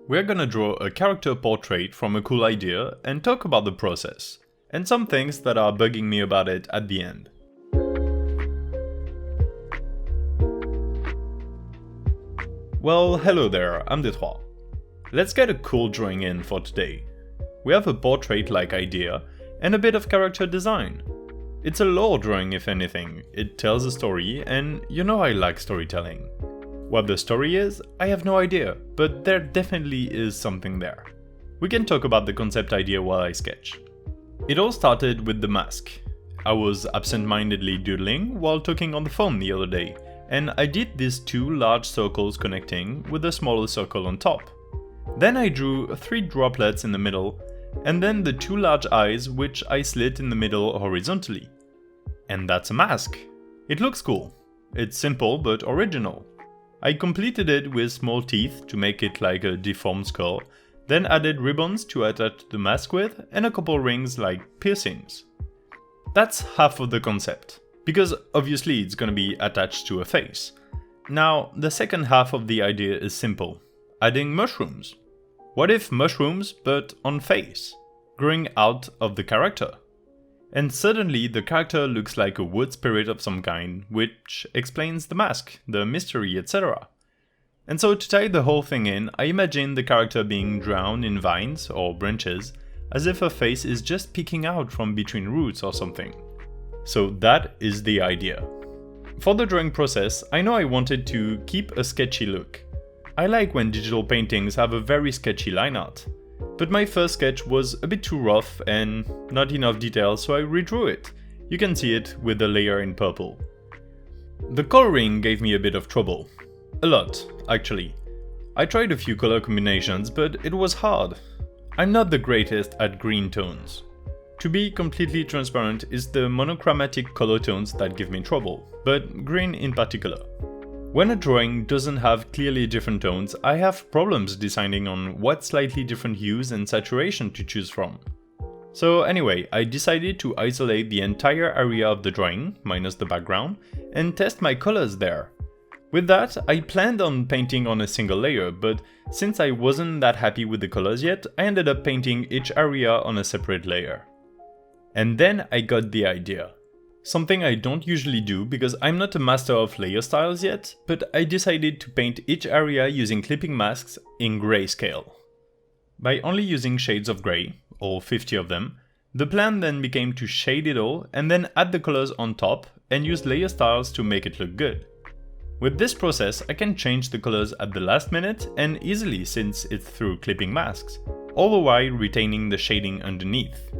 We're gonna draw a character portrait from a cool idea and talk about the process, and some things that are bugging me about it at the end. Well, hello there, I'm Détroit. Let's get a cool drawing in for today. We have a portrait-like idea and a bit of character design. It's a lore drawing if anything, it tells a story, and you know I like storytelling. What the story is, I have no idea, but there definitely is something there. We can talk about the concept idea while I sketch. It all started with the mask. I was absent-mindedly doodling while talking on the phone the other day, and I did these two large circles connecting with a smaller circle on top. Then I drew 3 droplets in the middle, and then the 2 large eyes which I slit in the middle horizontally. And that's a mask. It looks cool. It's simple but original. I completed it with small teeth to make it like a deformed skull, then added ribbons to attach the mask with and a couple rings like piercings. That's half of the concept, because obviously it's gonna be attached to a face. Now, the second half of the idea is simple, adding mushrooms. What if mushrooms but on face, growing out of the character? And suddenly the character looks like a wood spirit of some kind, which explains the mask, the mystery, etc. And so to tie the whole thing in, I imagine the character being drowned in vines or branches, as if her face is just peeking out from between roots or something. So that is the idea. For the drawing process, I know I wanted to keep a sketchy look. I like when digital paintings have a very sketchy line art. But my first sketch was a bit too rough and not enough detail, so I redrew it. You can see it with the layer in purple. The coloring gave me a bit of trouble. A lot, actually. I tried a few color combinations, but it was hard. I'm not the greatest at green tones. To be completely transparent, it's the monochromatic color tones that give me trouble, but green in particular. When a drawing doesn't have clearly different tones, I have problems deciding on what slightly different hues and saturation to choose from. So anyway, I decided to isolate the entire area of the drawing, minus the background, and test my colors there. With that, I planned on painting on a single layer, but since I wasn't that happy with the colors yet, I ended up painting each area on a separate layer. And then I got the idea. Something I don't usually do because I'm not a master of layer styles yet, but I decided to paint each area using clipping masks in grayscale. By only using shades of grey, or 50 of them, the plan then became to shade it all and then add the colors on top and use layer styles to make it look good. With this process, I can change the colors at the last minute and easily since it's through clipping masks, all the while retaining the shading underneath.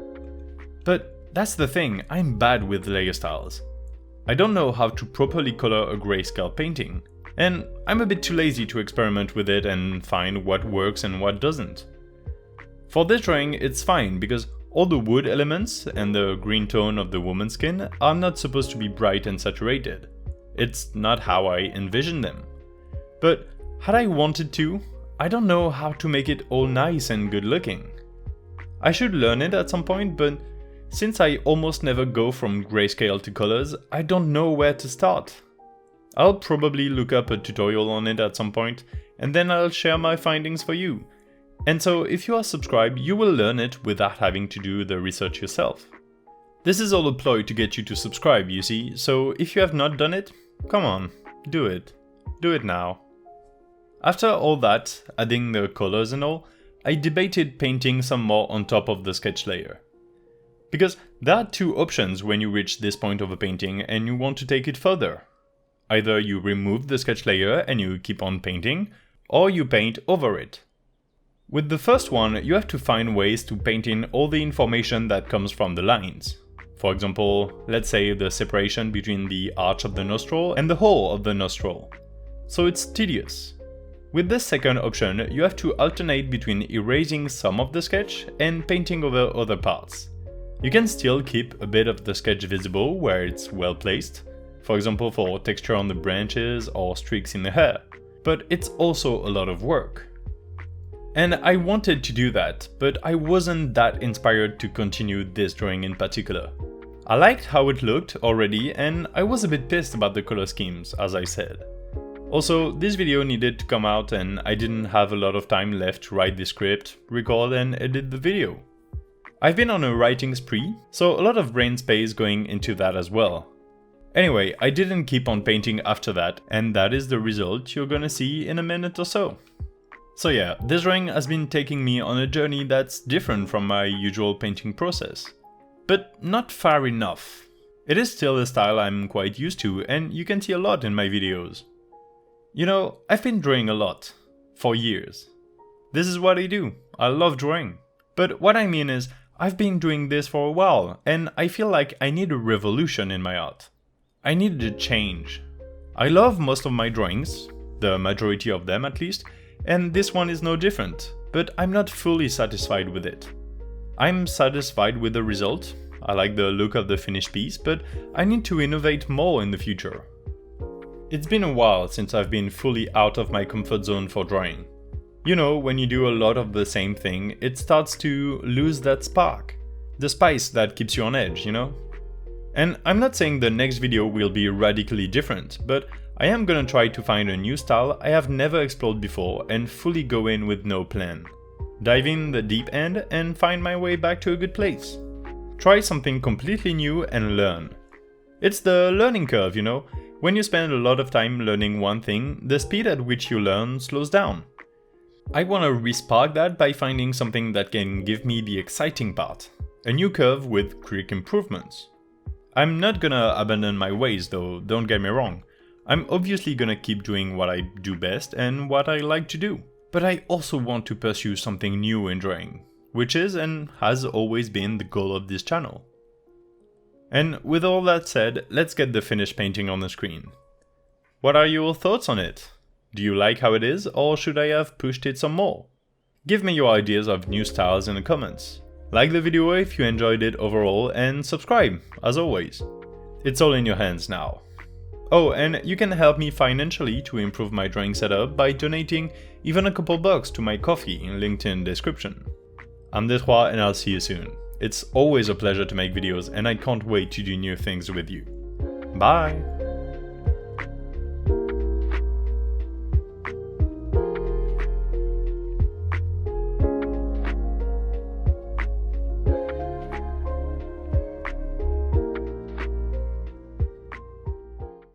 But that's the thing, I'm bad with layer styles. I don't know how to properly color a grayscale painting, and I'm a bit too lazy to experiment with it and find what works and what doesn't. For this drawing, it's fine because all the wood elements and the green tone of the woman's skin are not supposed to be bright and saturated. It's not how I envisioned them. But had I wanted to, I don't know how to make it all nice and good looking. I should learn it at some point, but since I almost never go from grayscale to colors, I don't know where to start. I'll probably look up a tutorial on it at some point, and then I'll share my findings for you. And so if you are subscribed, you will learn it without having to do the research yourself. This is all a ploy to get you to subscribe, you see, so if you have not done it, come on, do it. Do it now. After all that, adding the colors and all, I debated painting some more on top of the sketch layer. Because there are 2 options when you reach this point of a painting and you want to take it further. Either you remove the sketch layer and you keep on painting, or you paint over it. With the first one, you have to find ways to paint in all the information that comes from the lines. For example, let's say the separation between the arch of the nostril and the hole of the nostril. So it's tedious. With this second option, you have to alternate between erasing some of the sketch and painting over other parts. You can still keep a bit of the sketch visible where it's well placed, for example for texture on the branches or streaks in the hair, but it's also a lot of work. And I wanted to do that, but I wasn't that inspired to continue this drawing in particular. I liked how it looked already and I was a bit pissed about the color schemes, as I said. Also, this video needed to come out and I didn't have a lot of time left to write the script, record and edit the video. I've been on a writing spree, so a lot of brain space going into that as well. Anyway, I didn't keep on painting after that, and that is the result you're gonna see in a minute or so. So yeah, this drawing has been taking me on a journey that's different from my usual painting process. But not far enough. It is still a style I'm quite used to, and you can see a lot in my videos. You know, I've been drawing a lot. For years. This is what I do. I love drawing. But what I mean is, I've been doing this for a while, and I feel like I need a revolution in my art. I needed a change. I love most of my drawings, the majority of them at least, and this one is no different, but I'm not fully satisfied with it. I'm satisfied with the result, I like the look of the finished piece, but I need to innovate more in the future. It's been a while since I've been fully out of my comfort zone for drawing. You know, when you do a lot of the same thing, it starts to lose that spark. The spice that keeps you on edge, you know? And I'm not saying the next video will be radically different, but I am gonna try to find a new style I have never explored before and fully go in with no plan. Dive in the deep end and find my way back to a good place. Try something completely new and learn. It's the learning curve, you know? When you spend a lot of time learning one thing, the speed at which you learn slows down. I want to re-spark that by finding something that can give me the exciting part. A new curve with quick improvements. I'm not gonna abandon my ways though, don't get me wrong. I'm obviously gonna keep doing what I do best and what I like to do. But I also want to pursue something new in drawing, which is and has always been the goal of this channel. And with all that said, let's get the finished painting on the screen. What are your thoughts on it? Do you like how it is, or should I have pushed it some more? Give me your ideas of new styles in the comments. Like the video if you enjoyed it overall, and subscribe, as always. It's all in your hands now. Oh, and you can help me financially to improve my drawing setup by donating even a couple bucks to my coffee linked in description. I'm Detroit and I'll see you soon. It's always a pleasure to make videos and I can't wait to do new things with you. Bye!